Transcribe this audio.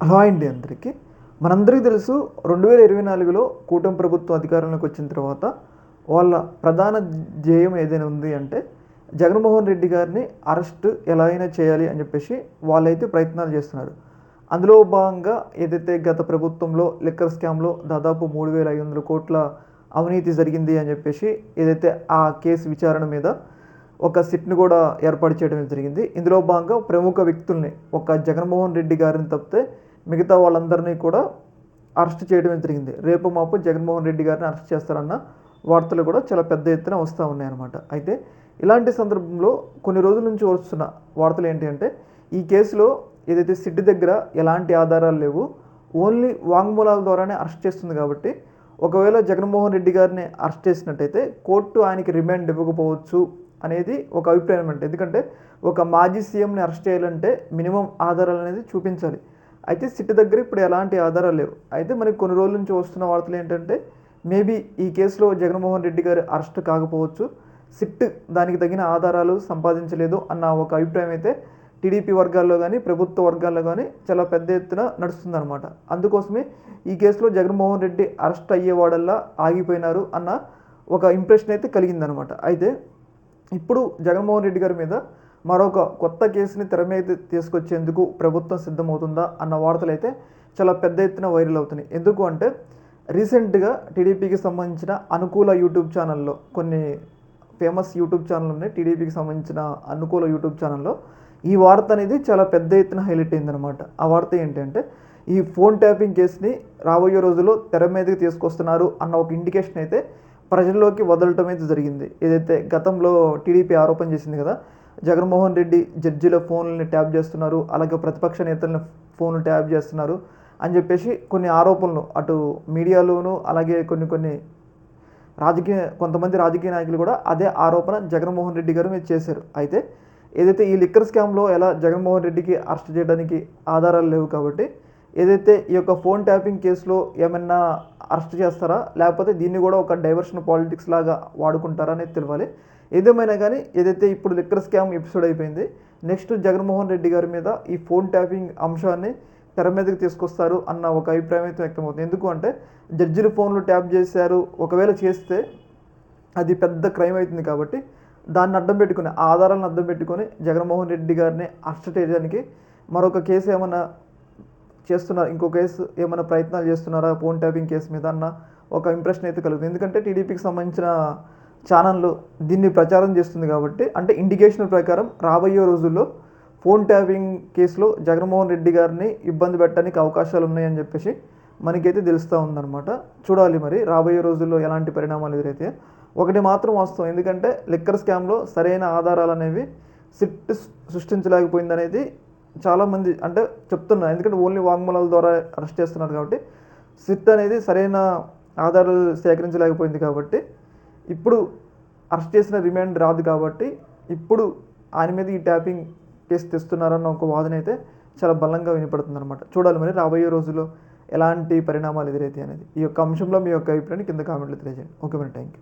Hello అండి అందరికీ. మనందరికీ తెలుసు 2024లో కూటమి ప్రభుత్వం అధికారంలోకి వచ్చిన తర్వాత వాళ్ళ ప్రధాన ధ్యేయం ఏదైనా ఉంది అంటే జగన్మోహన్ రెడ్డి గారిని అరెస్ట్ ఎలా అయినా చేయాలి అని చెప్పేసి వాళ్ళైతే ప్రయత్నాలు చేస్తున్నారు. అందులో భాగంగా ఏదైతే గత ప్రభుత్వంలో లిక్కర్ స్కామ్లో దాదాపు 3,500 కోట్ల అవినీతి జరిగింది అని చెప్పేసి ఏదైతే ఆ కేసు విచారణ మీద ఒక సిట్ని కూడా ఏర్పాటు చేయడం జరిగింది. ఇందులో భాగంగా ప్రముఖ వ్యక్తుల్ని ఒక జగన్మోహన్ రెడ్డి గారిని తప్పితే మిగతా వాళ్ళందరినీ కూడా అరెస్ట్ చేయడం జరిగింది. రేపు మాపు జగన్మోహన్ రెడ్డి గారిని అరెస్ట్ చేస్తారన్న వార్తలు కూడా చాలా పెద్ద ఎత్తున వస్తూ ఉన్నాయన్నమాట. అయితే ఇలాంటి సందర్భంలో కొన్ని రోజుల నుంచి వస్తున్న వార్తలు ఏంటి అంటే ఈ కేసులో ఏదైతే సిట్ దగ్గర ఎలాంటి ఆధారాలు లేవు, ఓన్లీ వాంగ్మూలాల ద్వారానే అరెస్ట్ చేస్తుంది. కాబట్టి ఒకవేళ జగన్మోహన్ రెడ్డి గారిని అరెస్ట్ చేసినట్టయితే కోర్టు ఆయనకి రిమాండ్ ఇవ్వకపోవచ్చు అనేది ఒక అభిప్రాయం అంటే. ఎందుకంటే ఒక మాజీ సీఎంని అరెస్ట్ చేయాలంటే మినిమం ఆధారాలు అనేది చూపించాలి. అయితే సిట్ దగ్గర ఇప్పుడు ఎలాంటి ఆధారాలు లేవు. అయితే మనకి కొన్ని రోజుల నుంచి వస్తున్న వార్తలు ఏంటంటే మేబీ ఈ కేసులో జగన్మోహన్ రెడ్డి గారు అరెస్ట్ కాకపోవచ్చు, సిట్ దానికి తగిన ఆధారాలు సంపాదించలేదు అన్న ఒక అభిప్రాయం అయితే టీడీపీ వర్గాల్లో కానీ ప్రభుత్వ వర్గాల్లో కానీ చాలా పెద్ద ఎత్తున నడుస్తుందన్నమాట. అందుకోసమే ఈ కేసులో జగన్మోహన్ రెడ్డి అరెస్ట్ అయ్యేవాడల్లా ఆగిపోయినారు అన్న ఒక ఇంప్రెషన్ అయితే కలిగిందనమాట. అయితే ఇప్పుడు జగన్మోహన్ రెడ్డి గారి మీద మరొక కొత్త కేసుని తెర మీద తీసుకొచ్చేందుకు ప్రభుత్వం సిద్ధమవుతుందా అన్న వార్తలు అయితే చాలా పెద్ద ఎత్తున వైరల్ అవుతున్నాయి. ఎందుకు అంటే రీసెంట్గా టీడీపీకి సంబంధించిన అనుకూల యూట్యూబ్ ఛానల్లో కొన్ని ఫేమస్ యూట్యూబ్ ఛానల్ ఉన్నాయి. టీడీపీకి సంబంధించిన అనుకూల యూట్యూబ్ ఛానల్లో ఈ వార్త అనేది చాలా పెద్ద ఎత్తున హైలైట్ అయిందనమాట. ఆ వార్త ఏంటంటే ఈ ఫోన్ ట్యాపింగ్ కేసుని రాబోయే రోజుల్లో తెర మీదకి తీసుకొస్తున్నారు అన్న ఒక ఇండికేషన్ అయితే ప్రజల్లోకి వదలటం అయితే జరిగింది. ఏదైతే గతంలో టీడీపీ ఆరోపణ చేసింది కదా, జగన్మోహన్ రెడ్డి జడ్జిల ఫోన్లని ట్యాప్ చేస్తున్నారు, అలాగే ప్రతిపక్ష నేతలను ఫోన్లు ట్యాప్ చేస్తున్నారు అని చెప్పేసి కొన్ని ఆరోపణలు అటు మీడియాలోనూ అలాగే కొన్ని కొంతమంది రాజకీయ నాయకులు కూడా అదే ఆరోపణ జగన్మోహన్ రెడ్డి గారు మీద చేశారు. అయితే ఏదైతే ఈ లిక్కర్ స్కామ్లో ఎలా జగన్మోహన్ రెడ్డికి అరెస్ట్ చేయడానికి ఆధారాలు లేవు కాబట్టి ఏదైతే ఈ యొక్క ఫోన్ ట్యాపింగ్ కేసులో ఏమన్నా అరెస్ట్ చేస్తారా, లేకపోతే దీన్ని కూడా ఒక డైవర్షన్ పాలిటిక్స్ లాగా వాడుకుంటారా అనేది తెలియాలి. ఏదేమైనా కానీ ఏదైతే ఇప్పుడు లిక్కర్ స్కామ్ ఎపిసోడ్ అయిపోయింది, నెక్స్ట్ జగన్మోహన్ రెడ్డి గారి మీద ఈ ఫోన్ ట్యాపింగ్ అంశాన్ని తెర మీదకి తీసుకొస్తారు అన్న ఒక అభిప్రాయం అయితే వ్యక్తమవుతుంది. ఎందుకు అంటే జడ్జిలు ఫోన్లు ట్యాప్ చేశారు, ఒకవేళ చేస్తే అది పెద్ద క్రైమ్ అవుతుంది. కాబట్టి దాన్ని అడ్డం పెట్టుకుని ఆధారాలను అడ్డం పెట్టుకొని జగన్మోహన్ రెడ్డి గారిని అరెస్ట్ చేయడానికి మరొక కేసు ఏమన్నా చేస్తున్నారు, ఇంకో కేసు ఏమైనా ప్రయత్నాలు చేస్తున్నారా ఫోన్ ట్యాపింగ్ కేసు మీద అన్న ఒక ఇంప్రెషన్ అయితే కలుగుతుంది. ఎందుకంటే టీడీపీకి సంబంధించిన ఛానళ్ళు దీన్ని ప్రచారం చేస్తుంది కాబట్టి, అంటే ఇండికేషన్ ప్రకారం రాబోయే రోజుల్లో ఫోన్ ట్యాపింగ్ కేసులో జగన్మోహన్ రెడ్డి గారిని ఇబ్బంది పెట్టడానికి అవకాశాలు ఉన్నాయని చెప్పేసి మనకైతే తెలుస్తూ ఉందన్నమాట. చూడాలి మరి రాబోయే రోజుల్లో ఎలాంటి పరిణామాలు ఎదురైతే. ఒకటి మాత్రం వాస్తవం, ఎందుకంటే లిక్కర్ స్కామ్లో సరైన ఆధారాలు అనేవి సిట్ సృష్టించలేకపోయింది అనేది చాలామంది అంటే చెప్తున్నారు. ఎందుకంటే ఓన్లీ వాంగ్మూలాల ద్వారా అరెస్ట్ చేస్తున్నారు కాబట్టి సిట్ అనేది సరైన ఆధారాలు సేకరించలేకపోయింది. కాబట్టి ఇప్పుడు అరెస్ట్ చేసిన రిమాండ్ రాదు. కాబట్టి ఇప్పుడు ఆయన మీద ఈ ట్యాపింగ్ కేసు తెస్తున్నారన్న ఒక వాదన అయితే చాలా బలంగా వినపడుతుంది అనమాట. చూడాలి మరి రాబోయే రోజుల్లో ఎలాంటి పరిణామాలు ఎదురైతే అనేది. ఈ యొక్క అంశంలో మీ యొక్క అభిప్రాయాన్ని కింద కామెంట్లు తెలియజేయండి. ఓకే మరి, థ్యాంక్ యూ.